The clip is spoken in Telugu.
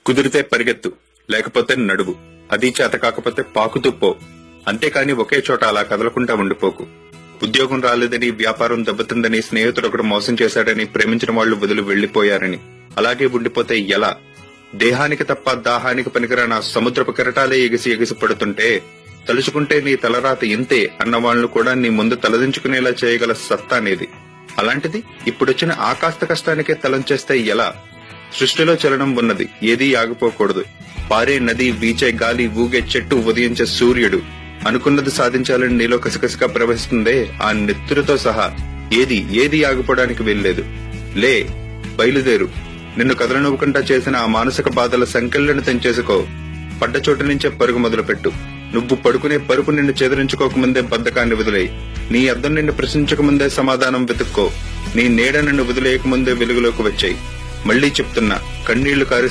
కుదిరితే పరిగెత్తు, లేకపోతే నడువు, అది చేత కాకపోతే పాకుతూ పో. అంతేకాని ఒకే చోట అలా కదలకుండా ఉండిపోకు. ఉద్యోగం రాలేదని, వ్యాపారం దెబ్బతిందని, స్నేహితుడొకడు మోసం చేశాడని, ప్రేమించిన వాళ్లు వదిలి వెళ్లిపోయారని అలాగే ఉండిపోతే ఎలా? దేహానికి తప్ప దాహానికి పనికిరాని ఆ సముద్రపు కెరటాలే ఎగిసి ఎగిసి పడుతుంటే తలుచుకుంటే నీ తలరాత ఇంతే అన్న వాళ్లు కూడా నీ ముందు తలదించుకునేలా చేయగల సత్తా అనేది. అలాంటిది ఇప్పుడొచ్చిన ఆ కాస్త కష్టానికే తలంచేస్తే ఎలా? సృష్టిలో చలనం ఉన్నది, ఏదీ ఆగిపోకూడదు. పారే నది, వీచే గాలి, ఊగే చెట్టు, ఉదయించే సూర్యుడు అనుకున్నది సాధించాలని నీలో కసికసిగా ప్రవహిస్తుందే, ఆ నెత్తురుతో సహా ఏది ఆగిపోవడానికి వీల్లేదు. లే, బయలుదేరు. నిన్ను కదలనివ్వకుండా చేసిన ఆ మానసిక బాధల సంకెళ్లను తెంచేసుకో. పడ్డ చోటు నుంచే పరుగు మొదలుపెట్టు. నువ్వు పడుకునే పరుపు నిన్ను చెదిరించుకోకముందే బద్ధకాన్ని వదిలేయి. నీ అద్దం నిన్ను ప్రశ్నించకముందే సమాధానం వెతుక్కో. నీ నీడ నిన్ను వదిలేయకముందే వెలుగులోకి వచ్చాయి. మళ్లీ చెప్తున్నా, కన్నీళ్లు కారి